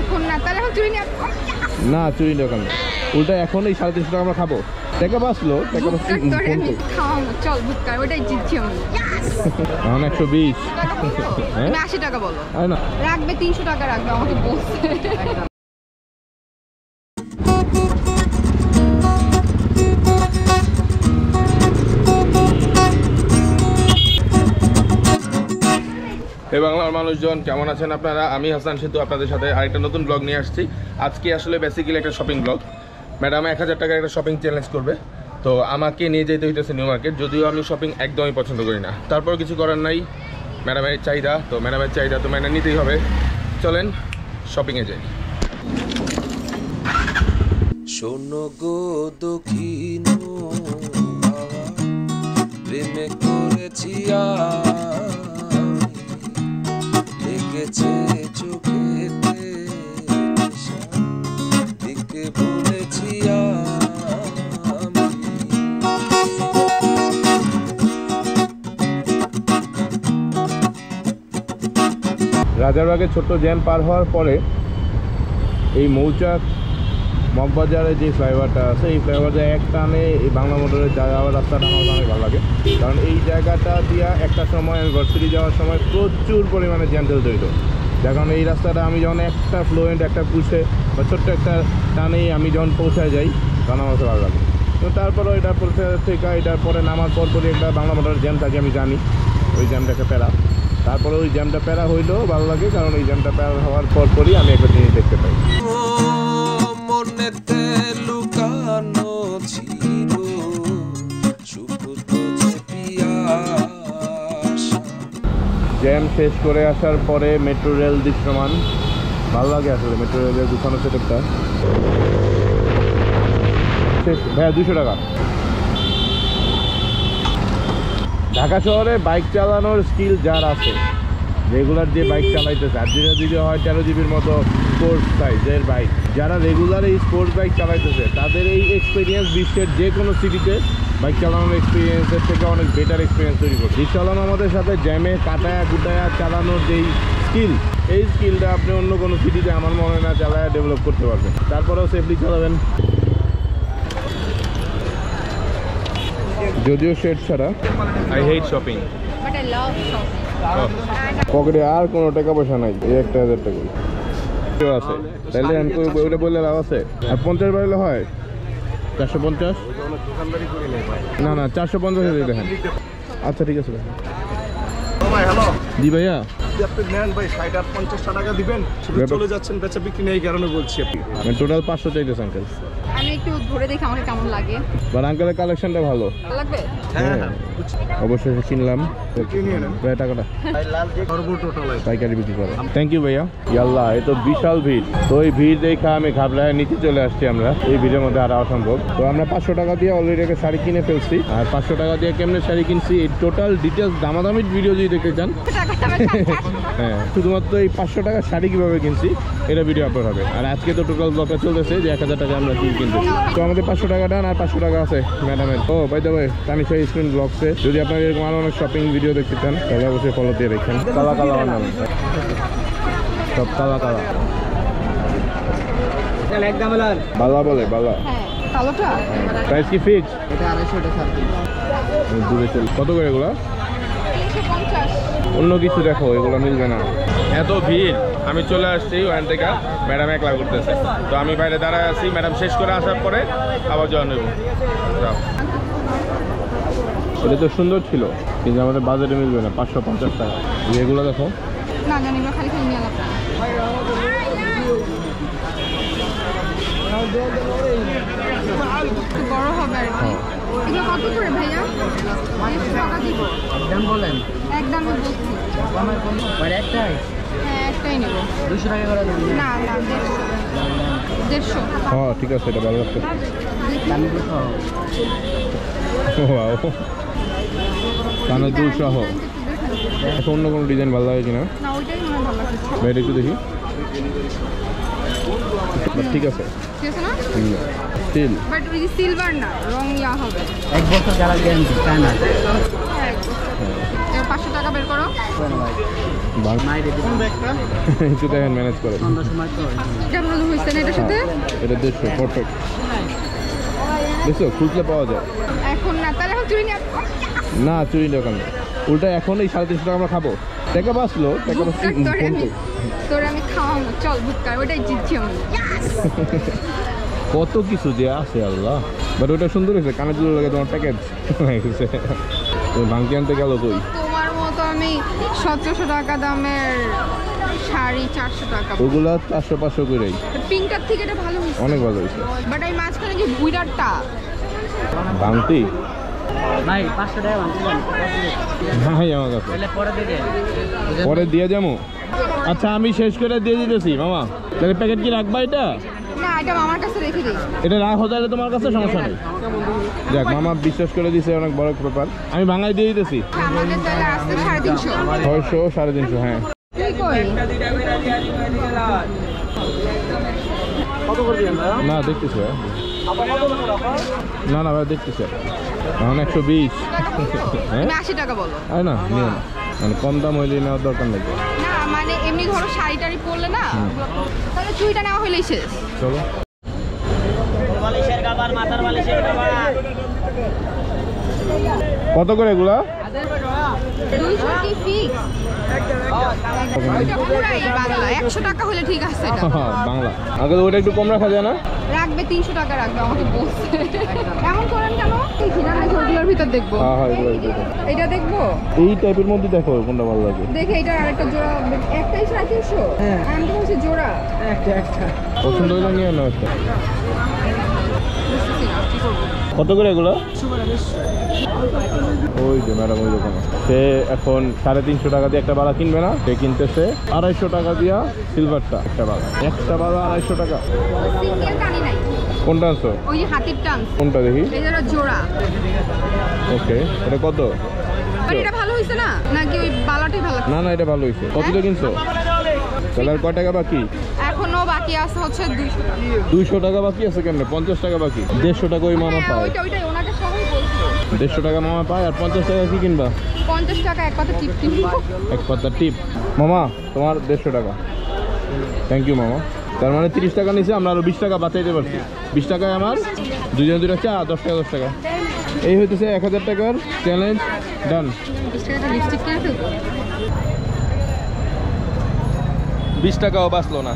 এখন না, তাহলে এখন চুরি না চুরি নিয়ে কেন, উল্টা এখন এই 350 টাকা আমরা খাবো। টাকা বাঁচলো, টাকা বাঁচলো। চল বুটকা, ওটাই জিতছি আমি। এখন 120। তুমি 80 টাকা বলো। না রাখবে 300 টাকা রাখবে, আমাকে বলছে। এই বাংলার মানুষজন কেমন আছেন আপনারা? আমি হাসান সেতু আপনাদের সাথে আরেকটা নতুন ব্লগ নিয়ে আসছি। আজকে আসলে বেসিক্যালি একটা শপিং ব্লগ। ম্যাডাম 1000 টাকার একটা শপিং চ্যালেঞ্জ করবে, তো আমাকে নিয়ে যেতে হইতেছে নিউ মার্কেট। যদিও আমি শপিং একদমই পছন্দ করি না, তারপর কিছু করার নাই, ম্যাডামের চাহিদা তো ম্যাডামের চাহিদা তো মেনে নিতেই হবে। চলেন শপিংয়ে যাই। শোনো গো দক্ষিণ প্রেমে করেছি লেগেছে চোখেতে দিকে বলেছি রাজারবাগের ছোট্ট জ্যাম পার হওয়ার পরে এই মৌচাক মগবাজারে যে ফ্লাইওভারটা আছে, এই ফ্লাইওভারে এক টানে এই বাংলা মোটরের যাওয়ার রাস্তাটা আমার অনেক ভালো লাগে। কারণ এই জায়গাটা দিয়ে একটা সময় আমি ভার্সিটি যাওয়ার সময় প্রচুর পরিমাণে জ্যাম তৈরি হতো। যার কারণে এই রাস্তাটা আমি যখন একটা ফ্লোয়েন্ট একটা পুষে বা ছোট্ট একটা টানেই আমি যখন পৌঁছায় যাই, তখন আমার ভালো লাগে। তো তারপরে এটা পৌঁছে থেকে এটার পরে নামার পরপরই একটা বাংলা মোটরের জ্যাম থাকে, আমি জানি ওই জ্যামটাকে প্যারা। তারপরে ওই জ্যামটা প্যারা হইলেও ভালো লাগে, কারণ ওই জ্যামটা প্যারা হওয়ার পরপরই আমি একটা জিনিস দেখতে পাই। মনেতে লুকানো ছিল জ্যাম শেষ করে আসার পরে মেট্রো রেল দৃশ্যমান ভালো লাগে। আসলে মেট্রো রেলের দুখানো সেটআপটা ভাইয়া 200 টাকা। ঢাকা শহরে বাইক চালানোর স্কিল যার আছে, রেগুলার যে বাইক চালাইতেছে, আর যেটা হয় 13 জিবির মতো স্পোর্টস সাইজের বাইক, যারা রেগুলার এই স্পোর্টস বাইক চালাইতেছে তাদের এই এক্সপিরিয়েন্স বিশ্বের যে কোনো সিটিতে বাইক চালানোর এক্সপিরিয়েন্সের থেকে অনেক বেটার এক্সপিরিয়েন্স তৈরি করে। রিক্সা চালানো আমাদের সাথে জ্যামে কাটায়া কুটায়া চালানোর যেই স্কিল, এই স্কিলটা আপনি অন্য কোনো সিটিতে আমার মনে হয় না চালায়া ডেভেলপ করতে পারবেন। তারপরেও সেফলি চালাবেন। যদিও শেড ছাড়া I hate shopping, but I love shopping. পকেটে আর কোনো টাকা পয়সা নাই, এই 1000 টাকা আছে, তাহলে আমি ওইটা বললে লাভ আছে। আর 50 বাড়লে হয় 450। না না 450 দেখেন। আচ্ছা ঠিক আছে জি ভাইয়া, আপনি নেন ভাই 60-50 টাকা দিবেন, চলে যাচ্ছেন বেচা বিক্রি নেই, এই কারণে বলছি। আপনি টোটাল 500 চাইতেছে আঙ্কেল। আমি একটু ধরে দেখি আমাকে কেমন লাগে। বাট আঙ্কেলের কালেকশনটা ভালো লাগবে। হ্যাঁ অবশ্যই কিনলাম। টাকাটা পাইকারি বিক্রি করে। থ্যাংক ইউ ভাইয়া। ইয়াল্লাহ, এ তো বিশাল ভিড়। তো এই ভিড় দেখা আমি ঘাবড়ায় নিচে চলে আসছি। আমরা এই ভিড়ের মধ্যে আর অসম্ভব। তো আমরা 500 টাকা দিয়ে অলরেডি একটা শাড়ি কিনে ফেলছি। আর 500 টাকা দিয়ে কেমনে শাড়ি কিনছি এই টোটাল ডিটেলস দামাদামি ভিডিও যদি দেখতে চান, হ্যাঁ শুধুমাত্র এই 500 টাকার শাড়ি কিভাবে কিনছি এটা ভিডিও আপলোড হবে। আর আজকে তো টোটাল ব্লগটা চলতেছে যে 1000 টাকা আমরা কি কিনছি। তো আমাদের 500 টাকা ডান, আর 500 টাকা আছে ম্যাডামের। Oh by the way, Tanisha screen ব্লগসে যদি আপনারা এরকম আরো অনেক শপিং ভিডিও দেখতে চান তাহলে অবশ্যই ফলো দিয়ে রাখেন। কালা কালা নাম সব কালা কালা একদম বালা বলে বালা। হ্যাঁ কালোটা প্রাইস কি ফিক্স? এটা 250 টাকা সার্ভিস। দূরে চল। কত করে এগুলো? 350। অন্য কিছু দেখো, এগুলো মিলবে না। এত ভিড়, আমি চলে আসছি ওখান থেকে। ম্যাডাম একলা করতেছে, তো আমি বাইরে দাঁড়ায় আছি। ম্যাডাম শেষ করে আসার পরে আবার জয়েন নেব। এটা তো সুন্দর ছিল, কিন্তু আমাদের বাজেটে মিলবে না। 550 টাকা। এগুলো দেখো না জানি না, খালি খালি নিয়ে লাভ। বড় হবে আর কি। এগুলো কত করে ভাইয়া? 100 টাকা দিব। একদম বলেন, একদম বলছি। মানে একটাই? হ্যাঁ একটাই নেব। 200 টাকা করে দেন। না না 150। হ্যাঁ ঠিক আছে, এটা ভালো লাগছে। দামি 200। ওয়াও, কানের দুল সহ। এখন অন্য কোনো ডিজাইন ভালো লাগে কিনা? না ওইটাই মনে ভালো লাগছে। ভাই একটু দেখি। ঠিক আছে ঠিক আছে না? স্টিল, বাট ওই সিলভার না, রং ইয়া হবে। 1 বছর যারা গ্যারান্টি তাই না? হ্যাঁ 500 500 টাকা বের করো। একটু দেখেন ম্যানেজ করে। কেমন হয়েছে না এটার সাথে? এটা 150 পারফেক্ট। দেখছো খুঁজলে পাওয়া যায়। এখন না, তাহলে এখন চুরি নিয়ে না চুরি দোকান উল্টা এখন এই 350 টাকা আমরা খাবো। টাকা বাঁচলো, টাকা তোর আমি খাওয়াবো, চল বুটকার, ওটাই জিতছি আমি। কত কিছু যে আছে আল্লাহ। বাট ওটা সুন্দর হয়েছে, কানে দুলো লাগে তোমার প্যাকেজ হয়ে গেছে। তুমি ভাঙতি আনতে গেল কই? তোমার মতো আমি 1700 টাকা দামের শাড়ি 400 টাকা। ওগুলা 400-500 করেই। পিঙ্কটার থেকে এটা ভালো হয়েছে, অনেক ভালো হয়েছে। বাট এই মাঝখানে যে বুইড়ারটা ভাঙতি ভাই 500 টাকা ভাঙতে নাই আমার কাছে, পরে দিয়ে যাবো। আচ্ছা আমি শেষ করে দিয়ে দিতেছি মামা। তাহলে প্যাকেট কি রাখবা? এটা না, এটা মামার কাছে রেখে দিই। এটা রাখো তাহলে, তোমার কাছে সমস্যা নেই। যাক মামা বিশ্বাস করে দিছে, অনেক বড় ব্যাপার। আমি ভাঙাই দিয়ে দিতেছি। আমাদের তাহলে আসতে 350। 600 350 হ্যাঁ। তুই কই? কত করে দিবেন ভাইয়া? না দেখতেছি ভাই। না না ভাই দেখতেছি এখন 120। হ্যাঁ তুমি 80 টাকা বলো। আরে না নিও না, মানে কম দাম হইলে নেওয়ার দরকার নেই। না মানে এমনি ধরো শাড়ি টাড়ি পরলে না, তাহলে চুইটা নেওয়া হইলেই শেষ। চলো বালিশের কভার, মাথার বালিশের কভার কত করে এগুলা? 200 কি ফিক্স? ওইটা পুরাই বাংলা, 100 টাকা হলে ঠিক আছে। এটা বাংলা আগে ওটা একটু কম রাখা যায় না? রাখবে 300 টাকা রাখবে, আমাকে বলছে। এমন করেন কেন? এই ঘিনা না ঝোলগুলোর ভিতর দেখবো। হ্যাঁ হ্যাঁ এগুলো দেখো। এটা দেখবো, এই টাইপের মধ্যে দেখো কোনটা ভালো লাগে। দেখে এটার আরেকটা জোড়া, একটাই 350। আমি তো বলছি জোড়া। পছন্দ হইলে নিয়ে নাও একটা। বুঝতেছি না কি করবো। কত করে এগুলো? ওই যে ম্যাডাম ওই দোকানে, সে এখন 350 টাকা দিয়ে একটা বালা কিনবে না, সে কিনতেছে 250 টাকা দিয়া সিলভারটা। একটা বালা 250 টাকা। সিঙ্গেল টানি নাই, কোনটা আনছো? ওই যে হাতির টান, কোনটা দেখি? এই যে জোড়া। ওকে এটা কত? আর এটা ভালো হয়েছে না, নাকি ওই বালাটাই ভালো? না না এটা ভালো হয়েছে। কত দিয়ে কিনছো? তাহলে আর কয় টাকা বাকি? এখনো বাকি আছে হচ্ছে 200 টাকা। 200 টাকা বাকি আছে কেন? 50 টাকা বাকি। 150 টাকা ওই মামা হ্যাঁ, পায়। ওইটাই ওনাকে সবাই বলছিল। 150 টাকা মামা পায়, আর 50 টাকা কি কিনবা? 50 টাকা এক পাতা টিপ কিনবো। এক পাতা টিপ। মামা তোমার 150 টাকা। থ্যাংক ইউ মামা। তার মানে 30 টাকা নিচে আমরা আরো 20 টাকা বাঁচাইতে পারছি। 20 টাকায় আমার দুজন দুটা চা, 10 টাকা 10 টাকা। এই হইতেছে 1000 টাকার চ্যালেঞ্জ ডান। 20 টাকা লিপস্টিক কিনে ফেলবো। 20 টাকাও বাঁচলো না।